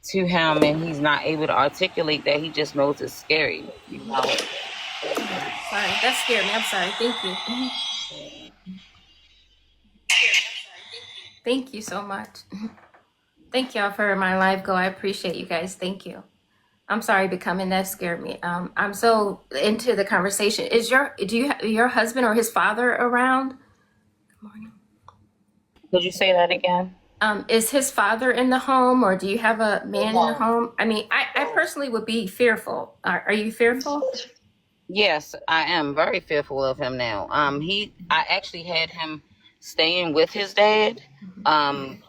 to him? And he's not able to articulate that. He just knows it's scary, you know? Sorry, that scared me. I'm sorry. Thank you. Mhm. Thank you so much. Thank y'all for my live go. I appreciate you guys. Thank you. I'm sorry, becoming that scared me. I'm so into the conversation. Your husband or his father around? Good morning. Could you say that again? Is his father in the home, or do you have a man in the No. home? I mean, I personally would be fearful. Are you fearful? Yes, I am very fearful of him now. I actually had him staying with his dad.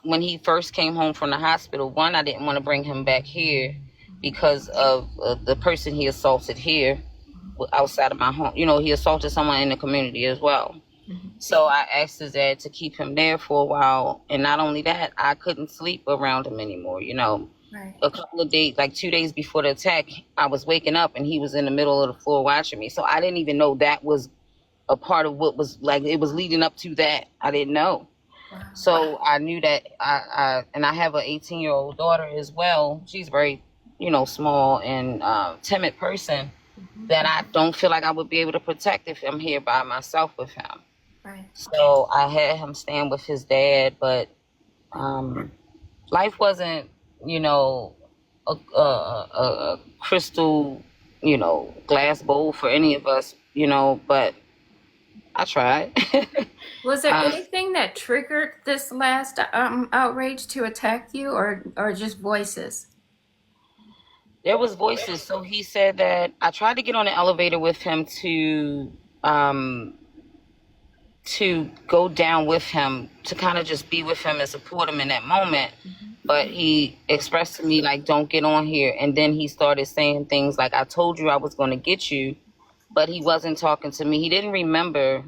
When he first came home from the hospital, one, I didn't want to bring him back here because of the person he assaulted here outside of my home. You know, he assaulted someone in the community as well. So I asked his dad to keep him there for a while. And not only that, I couldn't sleep around him anymore, you know. Right. A couple of days, like 2 days before the attack, I was waking up and he was in the middle of the floor watching me. So I didn't even know that was a part of what was like, it was leading up to that. I didn't know. Wow. So I knew that I have an 18-year-old daughter as well. She's very, you know, small and timid person that I don't feel like I would be able to protect if I'm here by myself with him. Right. So I had him stand with his dad, but life wasn't, you know, a crystal, you know, glass bowl for any of us, you know, but I tried. Was there anything that triggered this last outrage to attack you, or just voices? There was voices. So he said that I tried to get on the elevator with him to go down with him, to kind of just be with him and support him in that moment. But he expressed to me, like, don't get on here. And then he started saying things like, I told you I was going to get you. But he wasn't talking to me. He didn't remember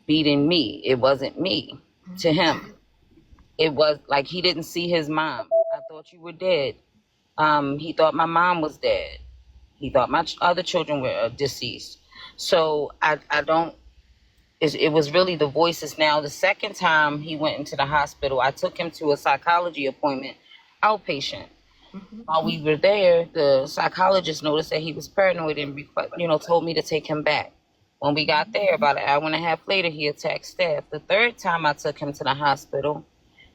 beating me. It wasn't me to him. It was like he didn't see his mom. I thought you were dead. He thought my mom was dead. He thought my other children were deceased. So I don't. It was really the voices. Now, the second time he went into the hospital, I took him to a psychology appointment, outpatient. While we were there, the psychologist noticed that he was paranoid and told me to take him back. When we got there, about an hour and a half later, he attacked staff. The third time I took him to the hospital,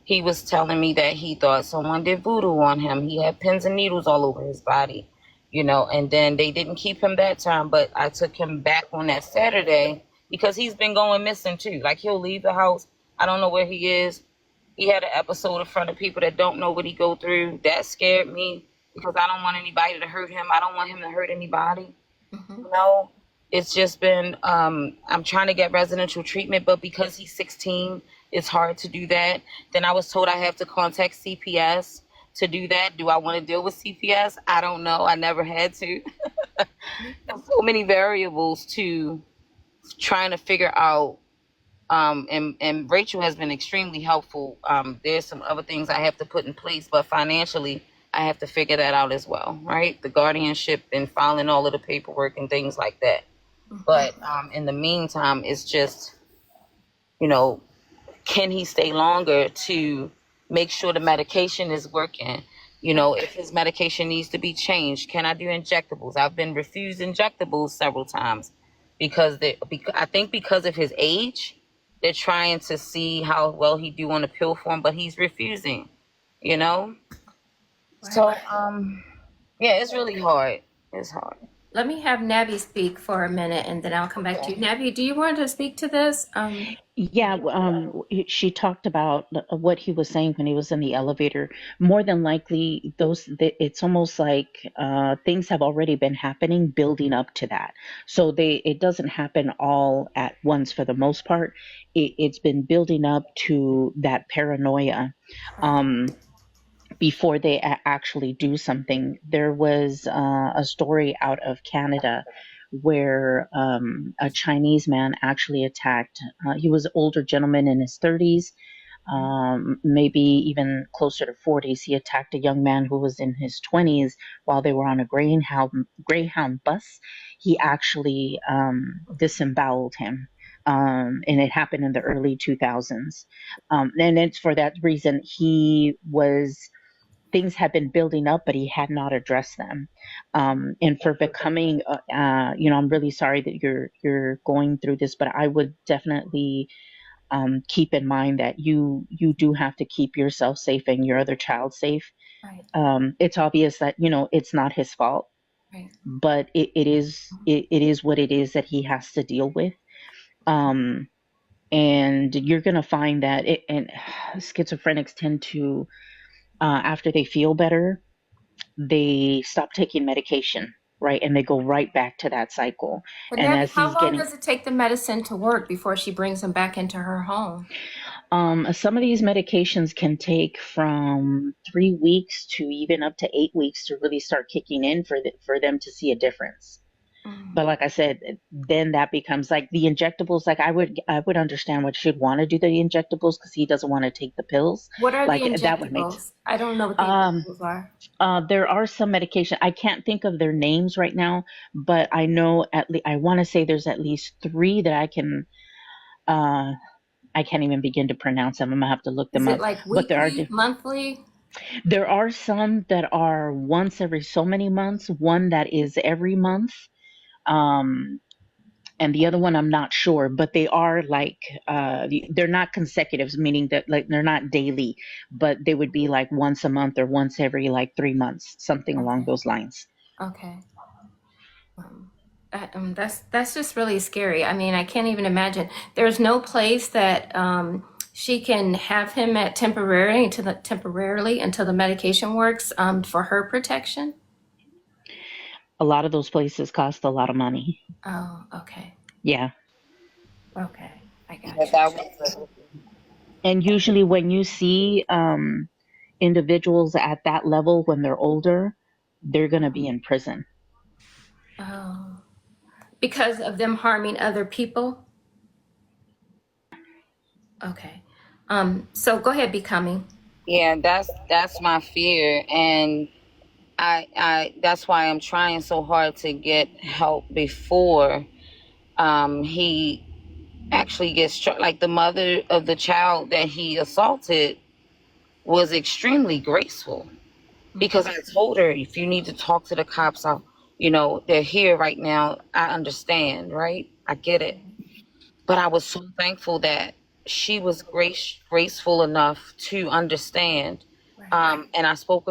he was telling me that he thought someone did voodoo on him. He had pins and needles all over his body, you know, and then they didn't keep him that time, but I took him back on that Saturday because he's been going missing too. Like, he'll leave the house. I don't know where he is. He had an episode in front of people that don't know what he go through. That scared me because I don't want anybody to hurt him. I don't want him to hurt anybody. You know, it's just been, I'm trying to get residential treatment, but because he's 16, it's hard to do that. Then I was told I have to contact CPS to do that. Do I want to deal with CPS? I don't know. I never had to. There's so many variables to trying to figure out. And Rachel has been extremely helpful. There's some other things I have to put in place, but financially, I have to figure that out as well, right? The guardianship and filing all of the paperwork and things like that. But in the meantime, it's just, you know, can he stay longer to make sure the medication is working? You know, if his medication needs to be changed, can I do injectables? I've been refused injectables several times because I think because of his age. They're trying to see how well he do on the pill form, but he's refusing, you know? So, yeah, it's really hard. It's hard. Let me have Nabby speak for a minute, and then I'll come back to you. Nabby, do you want to speak to this? Yeah, she talked about what he was saying when he was in the elevator. More than likely, it's almost like things have already been happening, building up to that. So it doesn't happen all at once for the most part. It's been building up to that paranoia. Um, Before they actually do something. There was a story out of Canada where a Chinese man actually attacked. He was an older gentleman in his 30s, maybe even closer to 40s. He attacked a young man who was in his 20s while they were on a Greyhound bus. He actually disemboweled him. And it happened in the early 2000s. And it's for that reason things had been building up, but he had not addressed them. And for becoming, I'm really sorry that you're going through this, but I would definitely keep in mind that you do have to keep yourself safe and your other child safe. Right. It's obvious that it's not his fault, Right. but it is what it is that he has to deal with. And you're gonna find that and schizophrenics tend to, after they feel better, they stop taking medication, right? And they go right back to that cycle. But And Nabby, as how he's long getting, does it take the medicine to work before she brings him back into her home? some of these medications can take from 3 weeks to even up to 8 weeks to really start kicking in for them to see a difference. But like I said, then that becomes like the injectables. Like I would understand why she'd want to do the injectables because he doesn't want to take the pills. What are the Like that would make. injectables? I don't know what the Um, injectables are. there are some medication. I can't think of their names right now, but I know I want to say there's at least three that uh, I can't even begin to pronounce them. I'm gonna have to look Is them it up. like But weekly, monthly? there are some that are once every so many months. One that is every month. Um, and the other one I'm not sure, but they are like they're not consecutive, meaning that like they're not daily, but they would be like once a month or once every like 3 months, something along Okay. those lines. Okay. That's just really scary. I mean, I can't even imagine. There's no place that she can have him at temporarily until the medication works for her protection. A lot of those places cost a lot of money. Oh, okay. Yeah. Okay. I got But you. that was And usually when you see individuals at that level when they're older, they're going to be in prison. Oh, because of them harming other people. Okay. So go ahead, Becoming. yeah, that's my fear, and I that's why I'm trying so hard to get help before he actually gets struck. Like the mother of the child that he assaulted was extremely graceful because I told her, if you need to talk to the cops, they're here right now. I understand, right? I get it. But I was so thankful that she was graceful enough to understand. Right. And I spoke with